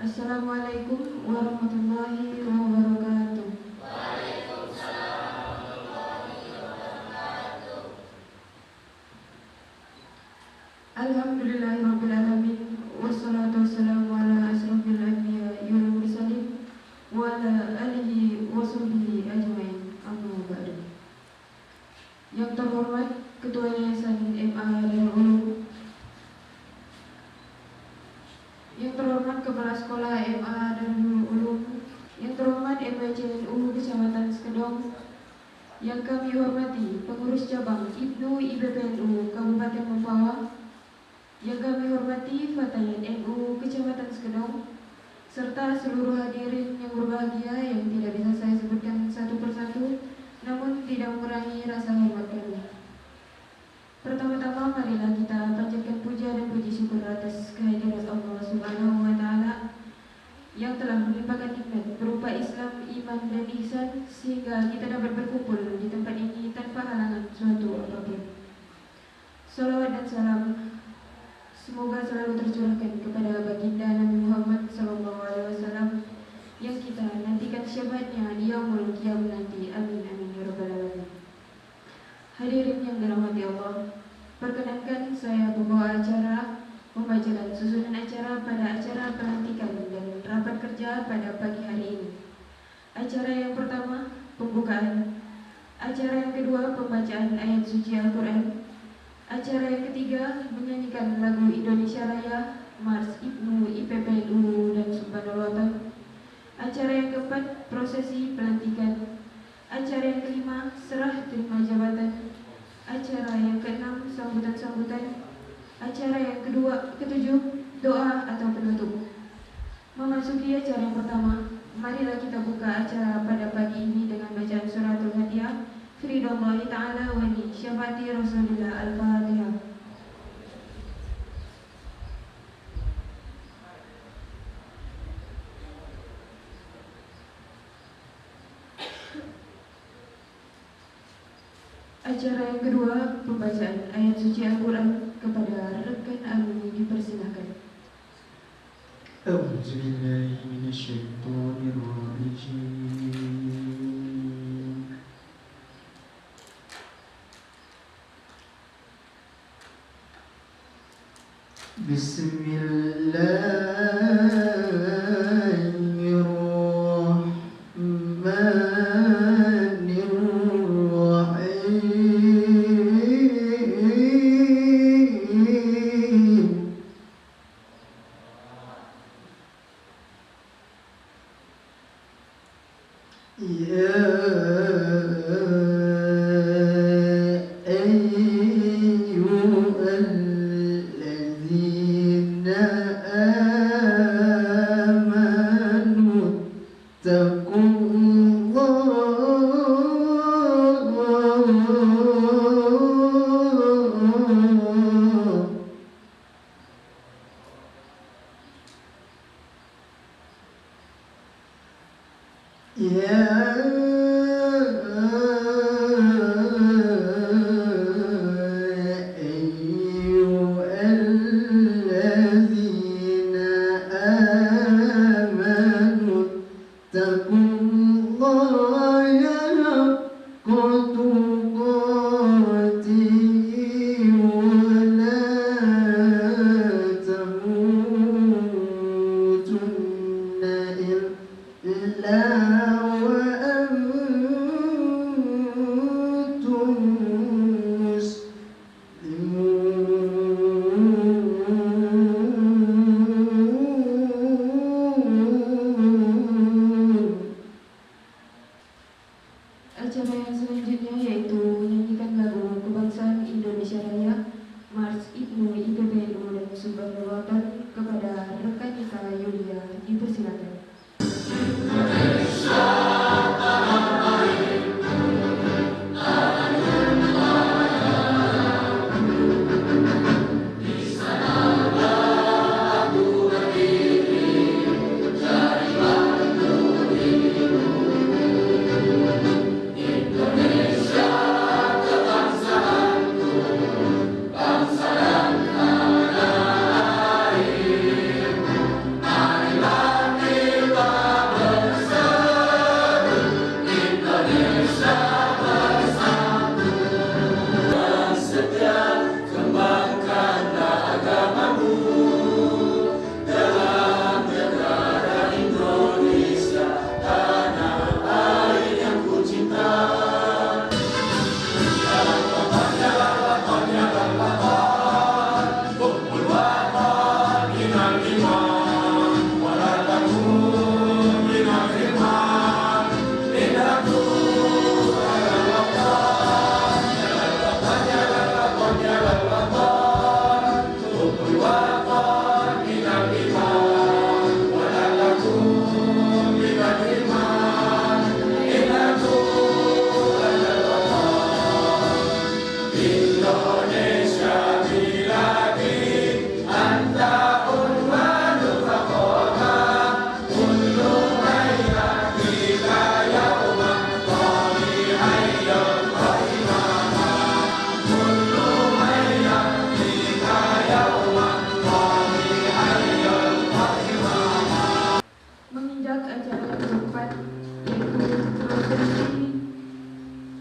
Assalamualaikum warahmatullahi wabarakatuh. Alhamdulillahirabbil alamin wassalatu wassalamu ala asyrofil anbiya'i wal mursalin wa ala alihi wa sahbihi ajmain. Amma ba'du. Yang terhormat Ketua Yayasan MA Darul Ulum, yang terhormat Kepala Sekolah MA Darul Ulum, yang terhormat MACNU Kecamatan Sekedong, yang kami hormati pengurus cabang Ibnu IBPNU Kabupaten Mempawah, yang kami hormati Fatayat NU Kecamatan Sekedong, serta seluruh hadirin yang berbahagia yang tidak bisa saya sebutkan satu persatu, namun tidak mengurangi rasa hormat kami. Pertama-tama marilah kita panjatkan puja dan puji syukur atas kehadiran Allah Subhanahu wa Ta'ala yang telah melimpahkan nikmat berupa Islam, iman, dan ihsan sehingga kita dapat berkumpul di tempat ini tanpa halangan suatu apapun. Salawat dan salam semoga selalu tercurahkan kepada baginda Nabi Muhammad SAW yang kita nantikan syafaatnya di yaumul qiyamah nanti. Amin amin ya rabbal alamin. Hadirin yang dirahmati Allah, perkenankan saya pembawa acara membacakan susunan acara pada acara pelantikan dan rapat kerja pada pagi hari ini. Acara yang pertama, pembukaan. Acara yang kedua, pembacaan ayat suci Al-Quran. Acara yang ketiga, menyanyikan lagu Indonesia Raya, Mars Ibnu IPPNU dan Subhanallah. Acara yang keempat, prosesi pelantikan. Acara yang kelima, serah terima jabatan. Acara yang keenam, sambutan-sambutan. Acara yang ketujuh, doa atau penutup. Memasuki acara yang pertama, marilah kita buka acara pada pagi ini dengan bacaan suratul Fatihah. Firidallahi ta'ala wa ni syafaati Rasulillah. Al-Fatihah. Acara yang kedua, pembacaan ayat suci Al-Quran. Kepada rekan alumni dipersilahkan. A'udzu billahi minasyaitonir rajim. Menginjak acara yang keempat, yaitu prosesi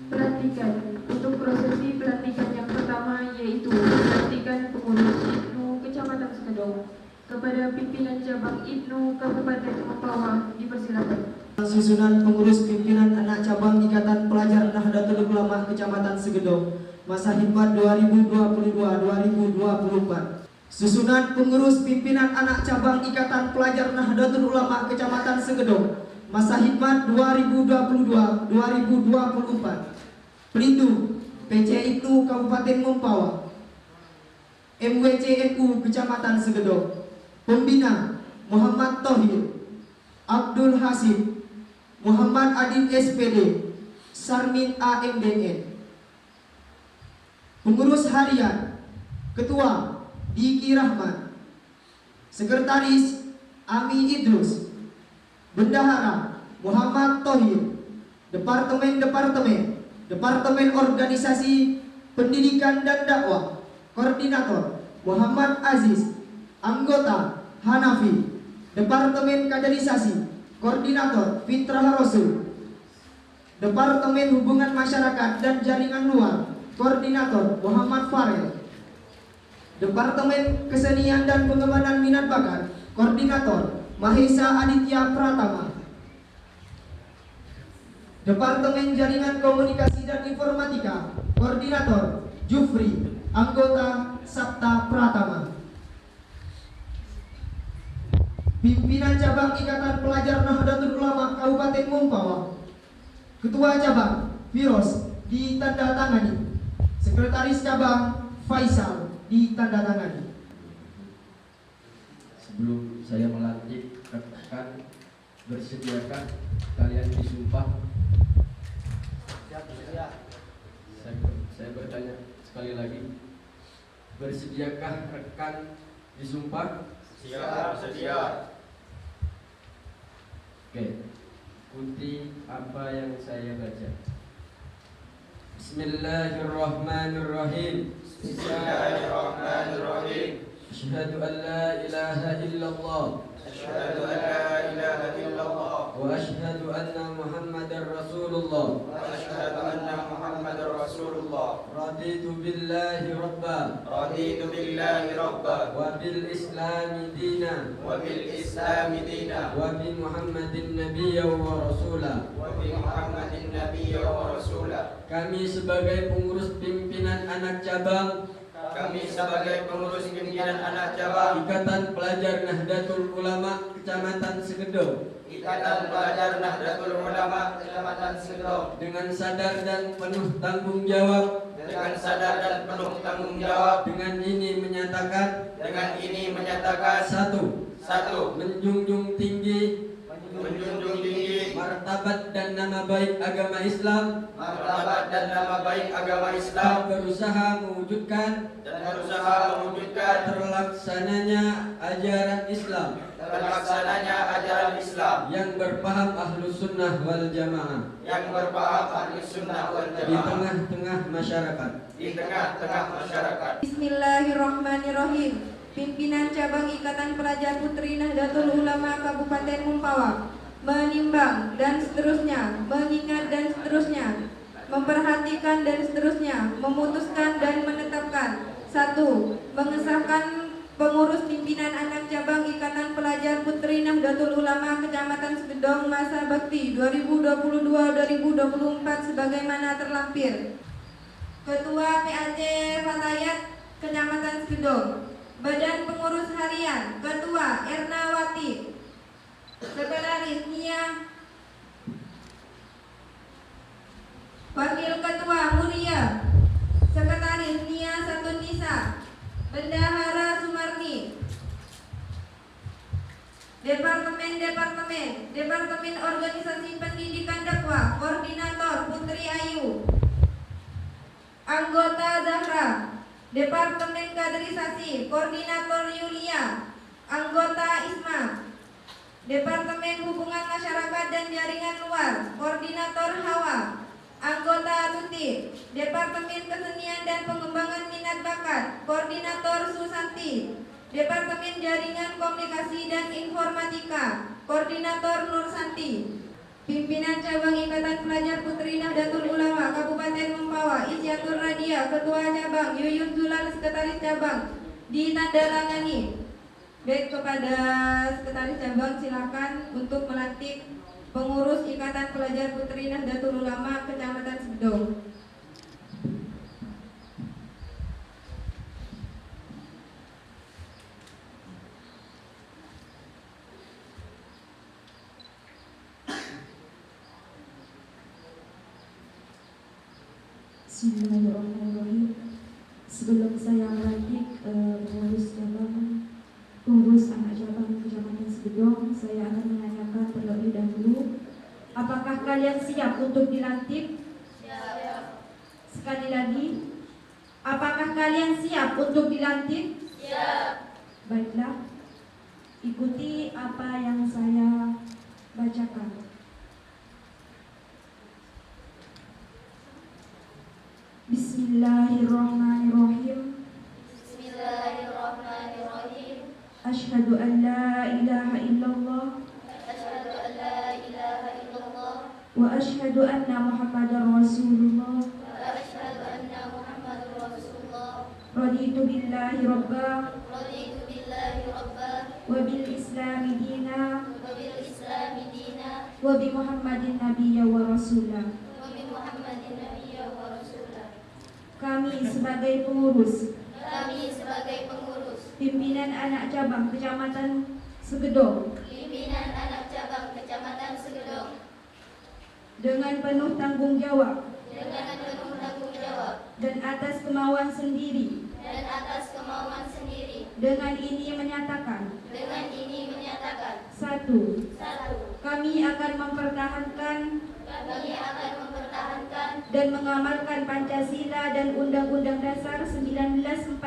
pelantikan. Untuk prosesi pelantikan yang pertama yaitu pelantikan pengurus IPNU Kecamatan Sekedong. Kepada pimpinan cabang IPNU Kabupaten Mempawah dipersilakan. Susunan pengurus pimpinan anak cabang Ikatan Pelajar Nahdlatul Ulama Kecamatan Segedong, masa khidmat 2022-2024. Susunan pengurus pimpinan anak cabang Ikatan Pelajar Nahdlatul Ulama Kecamatan Segedong, masa khidmat 2022-2024. Pelindung PC IPNU Kabupaten Mempawah, MWC NU Kecamatan Segedong. Pembina Muhammad Thohir, Abdul Hasim, Muhammad Adin SPD, Sarmin AMDN. Pengurus harian, Ketua Diki Rahman, Sekretaris Ami Idrus, Bendahara Muhammad Thohir, Departemen Organisasi Pendidikan dan Dakwah, Koordinator Muhammad Aziz, Anggota Hanafi, Departemen Kaderisasi, Koordinator Fitrah Rasul, Departemen Hubungan Masyarakat dan Jaringan Luar, Koordinator Muhammad Farel, Departemen Kesenian dan Pengembangan Minat Bakat, Koordinator Mahesa Aditya Pratama, Departemen Jaringan Komunikasi dan Informatika, Koordinator Jufri, Anggota Sabta Pratama. Pimpinan Cabang Ikatan Pelajar Nahdlatul Ulama Kabupaten Mempawah, Ketua Cabang Firos ditandatangani, Sekretaris Cabang Faisal ditandatangani. Sebelum saya melantik rekan, bersediakah kalian disumpah? Saya bertanya sekali lagi, bersediakah rekan disumpah? Siap, sedia. Oke, ikuti apa yang saya baca. Bismillahirrahmanirrahim. Bismillahirrahmanirrahim. Asyhadu an la ilaha illallah Asyhadu an la ilaha illallah wa asyhadu anna Muhammadar Rasulullah. wa asyhadu anna Muhammadar Rasulullah. Raditu billahi rabba Raditu billahi rabba wa bil islami dina wa bil islami dina wa bi Muhammadin nabiyya wa rasula. wa bi Muhammadin nabiyya wa rasula. Kami sebagai pengurus pimpinan anak cabang Kami sebagai pengurus pimpinan anak cabang Ikatan Pelajar Nahdlatul Ulama Kecamatan Segedong, Ikatan Pelajar Nahdlatul Ulama Kecamatan Segedong, dengan sadar dan penuh tanggung jawab, dengan sadar dan penuh tanggung jawab, dengan ini menyatakan satu, menjunjung tinggi menjunjung tinggi martabat dan nama baik agama Islam, martabat dan nama baik agama dan Islam, berusaha mewujudkan terlaksananya ajaran Islam terlaksananya ajaran Islam yang berpaham Ahlus Sunnah wal Jamaah yang berpaham Ahlus Sunnah wal di Jamaah tengah-tengah masyarakat. di tengah-tengah masyarakat. Bismillahirrahmanirrahim. Pimpinan Cabang Ikatan Pelajar Putri Nahdlatul Ulama Kabupaten Mempawah menimbang dan seterusnya, mengingat dan seterusnya, memperhatikan dan seterusnya, memutuskan dan menetapkan. 1. Mengesahkan pengurus pimpinan anak cabang Ikatan Pelajar Putri Nahdlatul Ulama Kecamatan Segedong masa bakti 2022-2024 sebagaimana terlampir. Ketua PAC Fatayat Kecamatan Segedong. Badan Pengurus Harian Ketua Ernawati, Sekretaris Nia, Wakil Ketua Muria, Sekretaris Nia Satunisa, Bendahara Sumarni, Departemen Organisasi Pendidikan Dakwah, Koordinator Putri Ayu, Anggota Zahra, Departemen Kaderisasi, Koordinator Yulia, Anggota ISMA. Departemen Hubungan Masyarakat dan Jaringan Luar, Koordinator Hawa, Anggota Tuti. Departemen Kesenian dan Pengembangan Minat Bakat, Koordinator Susanti. Departemen Jaringan Komunikasi dan Informatika, Koordinator Nur Santi. Pimpinan Cabang Ikatan Pelajar Putri Nahdlatul Ulama Kabupaten Mempawah, Isyatur Radia, Ketua Cabang, Yuyun Zulal, Sekretaris Cabang, ditandatangani. Baik, kepada Sekretaris Cabang silakan untuk melantik pengurus Ikatan Pelajar Putri Nahdlatul Ulama Kecamatan Segedong. Bismillahirrahmanirrahim. Sebelum saya melantik pengurus anak cabang Kecamatan Segedong, saya akan menanyakan terlebih dahulu, apakah kalian siap untuk dilantik? Siap. Sekali lagi, apakah kalian siap untuk dilantik? Siap. Baiklah, ikuti apa yang saya bacakan. Bismillahirrahmanirrahim. Bismillahirrahmanirrahim. Asyhadu an la ilaha illallah Asyhadu an la ilaha illallah wa asyhadu anna Muhammadar Rasulullah. wa asyhadu anna Muhammadar Rasulullah. Raditu billahi rabba Raditu billahi rabba wa bil islami dina wa bil islami dina wa bi Muhammadin nabiyya wa rasulah. wa bi Muhammadin nabiyya wa rasulah. Kami sebagai pengurus Kami sebagai pengurus pimpinan anak cabang Kecamatan Segedong pimpinan anak cabang Kecamatan Segedong dengan penuh tanggung jawab dengan penuh tanggung jawab dan atas kemauan sendiri dan atas kemauan sendiri dengan ini menyatakan, satu, kami akan mempertahankan dan mengamalkan Pancasila dan Undang-Undang Dasar 1945.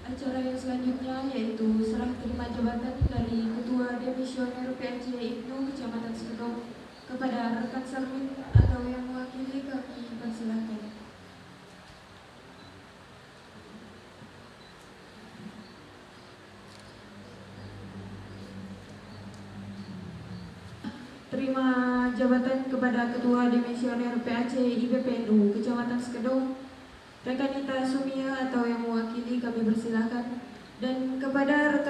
Acara yang selanjutnya yaitu serah terima jabatan dari Ketua Demisioner PAJ IPNU Kecamatan Segedong kepada rekan Sarmin atau yang mewakili, kami persilahkan. Terima jabatan kepada Ketua Demisioner PAC IPPNU Kecamatan Segedong, Rekanita Sumia atau yang mewakili, kami persilahkan. Dan kepada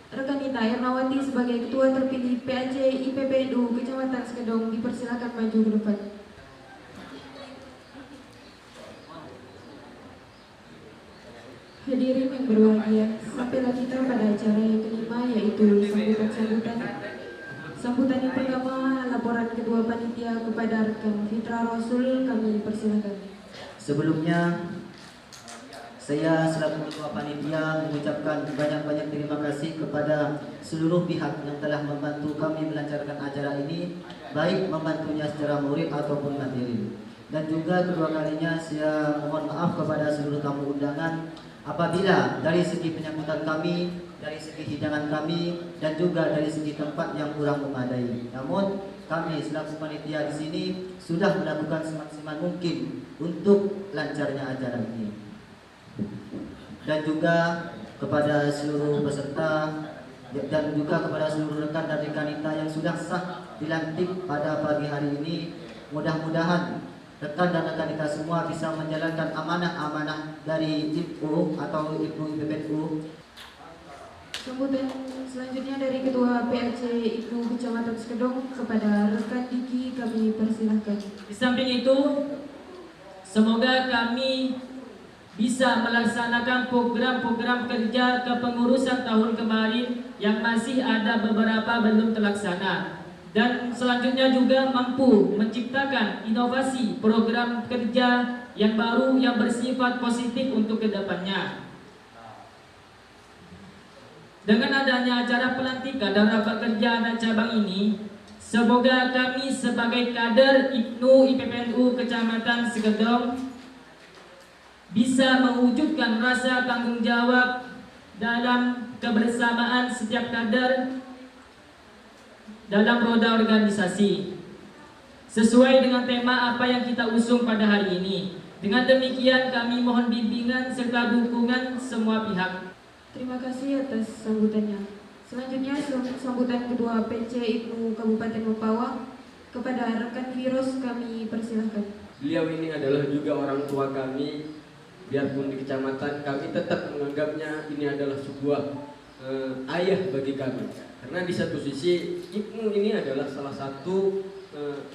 Rekanita Ernawati sebagai Ketua terpilih PAC IPPNU Kecamatan Segedong, dipersilahkan maju ke depan. Hadirin yang berbahagia, sampailah kita pada acara yang kelima, yaitu sambutan yang pertama, laporan Ketua Panitia kepada rekan Fitra Rasul, kami persilakan. Sebelumnya, saya selaku Ketua Panitia mengucapkan banyak-banyak terima kasih kepada seluruh pihak yang telah membantu kami melancarkan acara ini, baik membantunya secara murid ataupun materi. Dan juga kedua kalinya saya mohon maaf kepada seluruh tamu undangan apabila dari segi penyambutan kami, dari segi hidangan kami, dan juga dari segi tempat yang kurang memadai. Namun kami selaku panitia di sini sudah melakukan semaksimal mungkin untuk lancarnya acara ini. Dan juga kepada seluruh peserta dan juga kepada seluruh rekan dan rekanita yang sudah sah dilantik pada pagi hari ini, mudah-mudahan rekan dan rekanita semua bisa menjalankan amanah-amanah dari IPU atau IPU IPPNU. Sambutan selanjutnya dari Ketua PAC IPNU Kecamatan Segedong kepada rekan Diki, kami persilahkan. Di samping itu, semoga kami bisa melaksanakan program-program kerja kepengurusan tahun kemarin yang masih ada beberapa belum terlaksana. Dan selanjutnya juga mampu menciptakan inovasi program kerja yang baru yang bersifat positif untuk kedepannya. Dengan adanya acara pelantikan dan rapat kerja anak cabang ini, semoga kami sebagai kader IPNU IPPNU Kecamatan Segedong bisa mewujudkan rasa tanggung jawab dalam kebersamaan setiap kader dalam roda organisasi sesuai dengan tema apa yang kita usung pada hari ini. Dengan demikian kami mohon bimbingan serta dukungan semua pihak. Terima kasih atas sambutannya. Selanjutnya sambutan Ketua PC IPNU Kabupaten Mempawah kepada rekan Virus kami persilahkan. Beliau ini adalah juga orang tua kami. Biarpun di kecamatan, kami tetap menganggapnya ini adalah sebuah ayah bagi kami. Karena di satu sisi IPNU ini adalah salah satu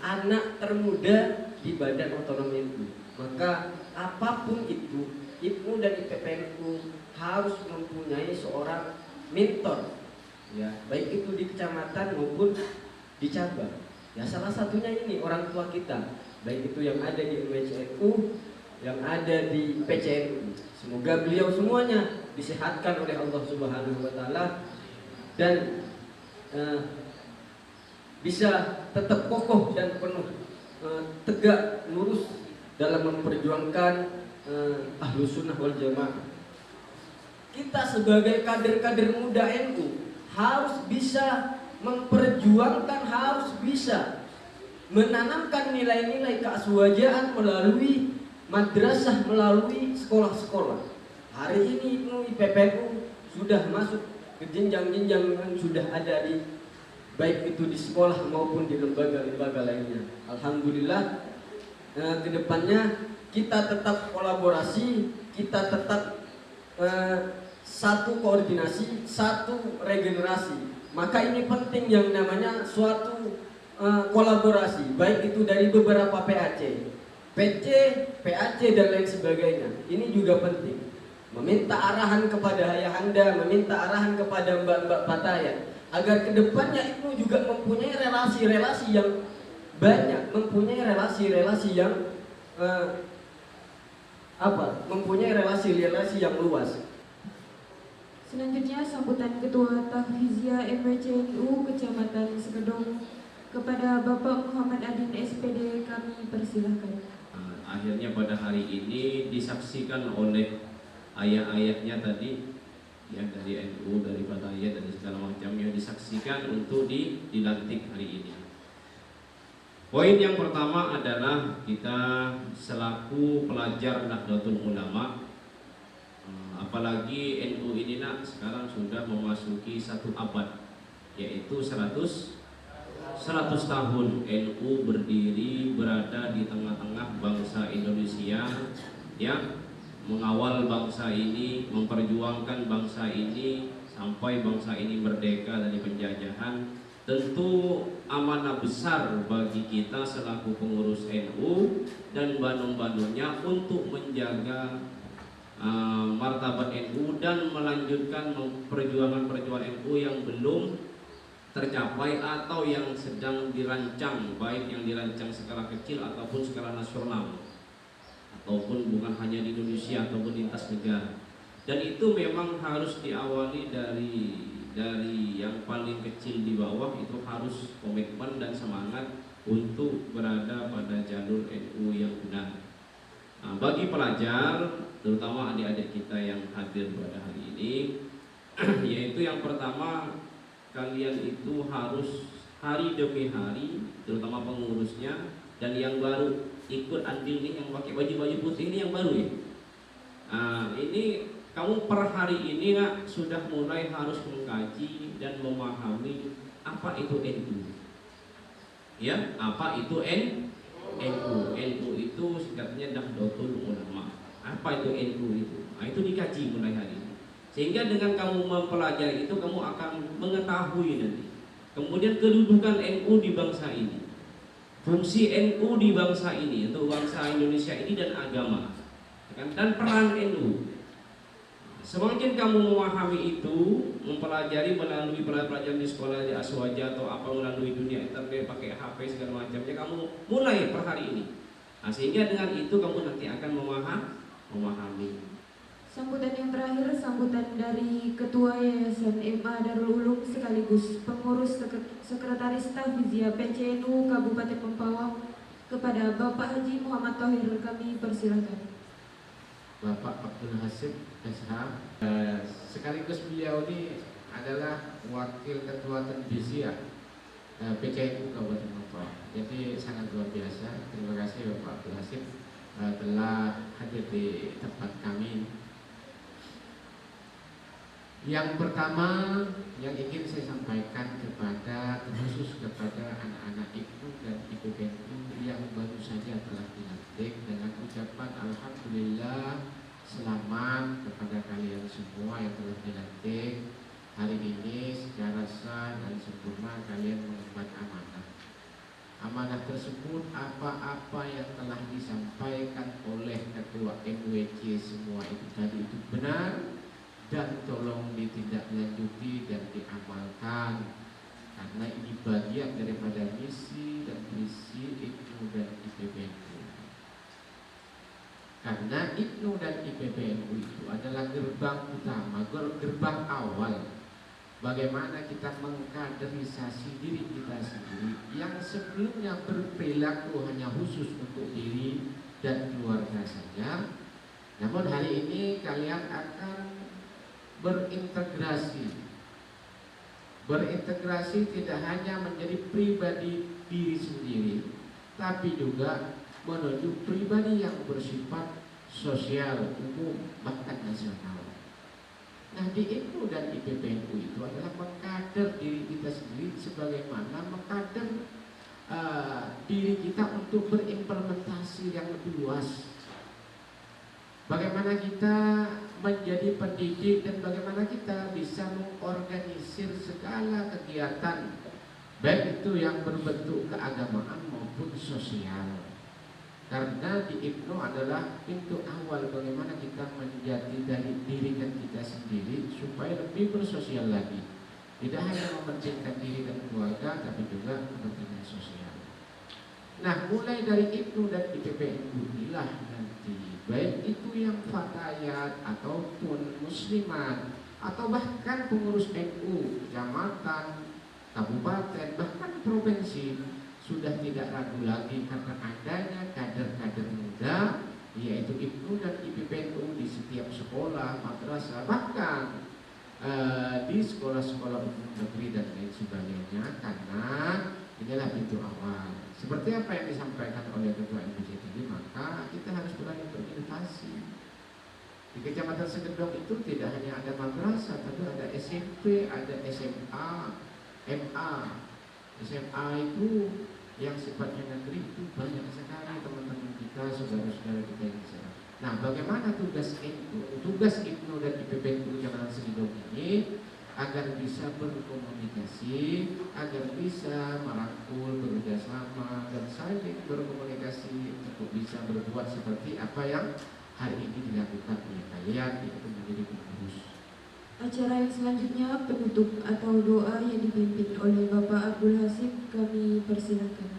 anak termuda di Badan Otonomi NU. Maka apapun itu, IPNU dan IPPNU harus mempunyai seorang mentor, ya, baik itu di kecamatan maupun di cabang. Ya, salah satunya ini orang tua kita, baik itu yang ada di MWCNU, yang ada di PCNU. Semoga beliau semuanya disehatkan oleh Allah Subhanahu wa taala dan bisa tetap kokoh dan penuh tegak lurus dalam memperjuangkan Ahlus Sunnah wal Jamaah. Kita sebagai kader-kader muda NU harus bisa memperjuangkan, harus bisa menanamkan nilai-nilai keaswajaan melalui madrasah, melalui sekolah-sekolah. Hari ini IPPNU sudah masuk ke jenjang-jenjang yang sudah ada di baik itu di sekolah maupun di lembaga-lembaga lainnya. Alhamdulillah, kedepannya kita tetap kolaborasi, kita tetap satu koordinasi, satu regenerasi. Maka ini penting yang namanya suatu kolaborasi, baik itu dari beberapa PAC, PC, PAC dan lain sebagainya. Ini juga penting. Meminta arahan kepada ayahanda, meminta arahan kepada mbak-mbak Pataya, agar kedepannya itu juga mempunyai relasi-relasi yang banyak, mempunyai relasi-relasi yang mempunyai relasi-relasi yang luas. Selanjutnya sambutan Ketua Tahfizia MWCNU Kecamatan Sekedong kepada Bapak Muhammad Adin SPD kami persilahkan. Akhirnya pada hari ini disaksikan oleh ayah-ayahnya tadi, ya, dari NU, dari Pataya, dari segala macamnya disaksikan untuk dilantik hari ini. Poin yang pertama adalah kita selaku pelajar Nahdlatul Ulama, apalagi NU ini sekarang sudah memasuki 1 abad, yaitu 100 tahun NU berdiri, berada di tengah-tengah bangsa Indonesia, ya, mengawal bangsa ini, memperjuangkan bangsa ini sampai bangsa ini merdeka dari penjajahan. Tentu amanah besar bagi kita selaku pengurus NU dan bandung-bandungnya untuk menjaga martabat NU dan melanjutkan perjuangan-perjuangan NU yang belum tercapai atau yang sedang dirancang, baik yang dirancang skala kecil ataupun skala nasional, ataupun bukan hanya di Indonesia ataupun lintas negara. Dan itu memang harus diawali dari yang paling kecil di bawah, itu harus komitmen dan semangat untuk berada pada jalur NU yang benar. Nah, bagi pelajar, terutama adik-adik kita yang hadir pada hari ini, yaitu yang pertama, kalian itu harus hari demi hari, terutama pengurusnya dan yang baru ikut andil nih, yang pakai baju-baju putih ini yang baru ya. Nah, ini kamu per hari ini sudah mulai harus mengkaji dan memahami apa itu NU. Ya, apa itu NU? NU itu singkatnya Nahdlatul Ulama. Apa itu NU itu? Nah, itu dikaji mulai hari ini. Sehingga dengan kamu mempelajari itu, kamu akan mengetahui nanti kemudian kedudukan NU di bangsa ini, fungsi NU di bangsa ini, untuk bangsa Indonesia ini dan agama, dan peran NU. Semakin kamu memahami itu, mempelajari melalui pelajaran di sekolah, di aswaja atau apa, melalui dunia internet, pakai HP segala macamnya, kamu mulai per hari ini. Nah, sehingga dengan itu kamu nanti akan memahami. Sambutan yang terakhir, sambutan dari Ketua Yayasan MA Darul Ulum sekaligus pengurus Sekretaris Tahfizia PCNU Kabupaten Mempawah kepada Bapak Haji Muhammad Thohir kami persilakan. Bapak Abdul Hasim SH. Sekaligus beliau ini adalah Wakil Ketua Tanfiziyah PCNU Kabupaten Motor. Jadi sangat luar biasa. Terima kasih Bapak Abdul Hasim telah hadir di tempat kami. Yang pertama yang ingin saya sampaikan khusus kepada anak-anak IPNU dan IPBNU yang baru saja telah dilantik dengan ucapan Alhamdulillah, selamat kepada kalian semua yang telah dilantik hari ini secara sah dan sempurna. Kalian mengemban amanah. Amanah tersebut apa-apa yang telah disampaikan oleh Ketua MWC semua itu tadi itu benar, dan tolong ditindaklanjuti dan diamalkan, karena ini bagian daripada misi dan visi IPNU dan IPBNU. Karena IPNU dan IPBNU itu adalah gerbang utama, gerbang awal bagaimana kita mengkaderisasi diri kita sendiri yang sebelumnya berperilaku hanya khusus untuk diri dan keluarga saja. Namun hari ini kalian akan berintegrasi tidak hanya menjadi pribadi diri sendiri, tapi juga menuju pribadi yang bersifat sosial, umum, bahkan nasional. Nah, di IPNU dan IPBNU itu adalah mengkader diri kita sendiri sebagaimana mengkader diri kita untuk berimplementasi yang lebih luas. Bagaimana kita menjadi pendidik dan bagaimana kita bisa mengorganisir segala kegiatan, baik itu yang berbentuk keagamaan maupun sosial. Karena di IPNU adalah pintu awal bagaimana kita menjadi dari diri kita sendiri supaya lebih bersosial lagi. Tidak hanya mementingkan diri dan keluarga, tapi juga kepentingan sosial. Nah, mulai dari IPNU dan IPBNU inilah nanti, baik itu yang fatayat ataupun muslimat atau bahkan pengurus NU, kecamatan, kabupaten, bahkan provinsi sudah tidak ragu lagi karena adanya kader-kader muda, yaitu IPNU dan IPBNU di setiap sekolah, madrasah, bahkan di sekolah-sekolah umum negeri dan lain sebagainya, karena inilah pintu awal. Seperti apa yang disampaikan oleh Ketua MWC tadi, maka kita harus berani berinovasi. Di Kecamatan Segedong itu tidak hanya ada madrasah, tapi ada SMP, ada SMA, MA. SMA itu yang sifatnya negeri itu banyak sekali teman-teman kita, saudara-saudara kita yang di sana. Nah, bagaimana tugas IPNU dan IPBNU Kecamatan Segedong ini agar bisa berkomunikasi, agar bisa merangkul, bekerjasama, dan saling berkomunikasi untuk bisa berbuat seperti apa yang hari ini dilakukan oleh kalian, yaitu menjadi pengurus. Acara yang selanjutnya penutup atau doa yang dipimpin oleh Bapak Abdul Hasim, kami persilakan.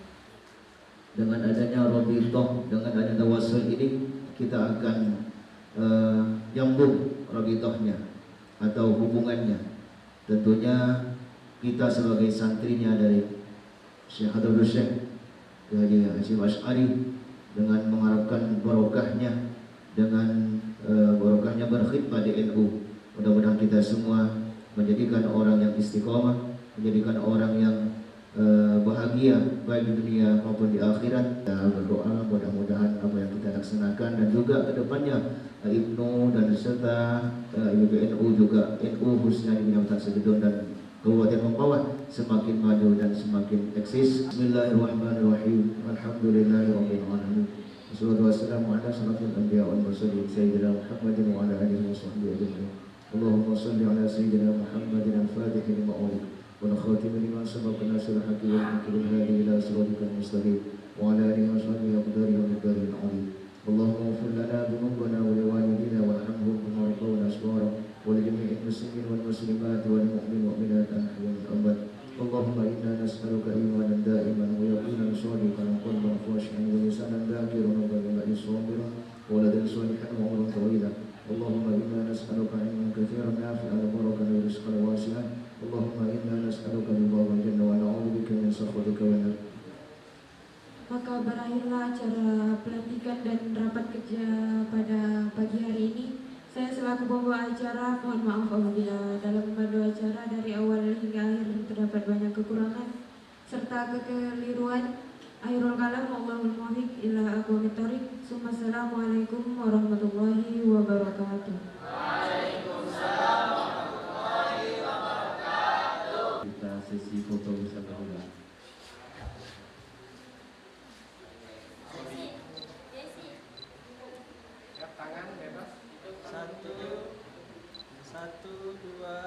Dengan adanya Rabithah, dengan adanya tawasul ini, kita akan nyambung Rabithahnya atau hubungannya. Tentunya kita sebagai santrinya dari Syekh Abdul Syekh Haji Hashim Asy'ari, dengan mengharapkan barokahnya, dengan barokahnya berkhidmah di NU. Mudah-mudahan kita semua menjadikan orang yang istiqomah, menjadikan orang yang bahagia baik di dunia maupun di akhirat. Kita berdoa mudah-mudahan apa yang kita laksanakan dan juga kedepannya IPNU dan serta IPBNU juga NU khususnya di Kecamatan Segedong dan Kabupaten Mempawah semakin maju dan semakin eksis. Bismillahirrahmanirrahim. Alhamdulillahirabbil alamin. Wassalatu wassalamu ala asyrafil anbiya'i wal mursalin sayyidina Muhammadin wa ala alihi washabbihi ajma'in. Allahumma shalli ala sayyidina Muhammadin al-Fatih lima ughliq wal khatim lima sabaqa nasrul haqqi wal mulki wal hadi ila siratikal mustaqim wa ala alihi washabbihi aqdari wa miqdaril azim. Allahumma ighfir lana dhunubana wa liwalidina warhamhum kama rabbawna shighara wa li jami'il muslimin wal muslimat wal mu'minin wal mu'minat ahya wal amwat. Allahumma inna nas'aluka imanan da'iman wa yaqinan shadiqan wa qalban khashi'an wa lisanan dhakiran wa qalban sabiran wa waladan shalihan wa umran tawilan. Allahumma inna nas'aluka ilman katsiran nafi'an wa barakan wa rizqan wasi'an. Allahumma inna nas'aluka ridhal jannah wa na'udzubika min sakhatika wa nar. Maka berakhirlah acara pelantikan dan rapat kerja pada hari ini. Saya selaku pembawa acara mohon maaf apabila dalam memandu acara dari awal hingga akhir terdapat banyak kekurangan serta kekeliruan. Akhirul kalam, Allahul muwaffiq ila aqwamit thoriq. Assalamualaikum warahmatullahi wabarakatuh. Kita sesi foto bersama dulu. Tangan bebas. Satu, dua,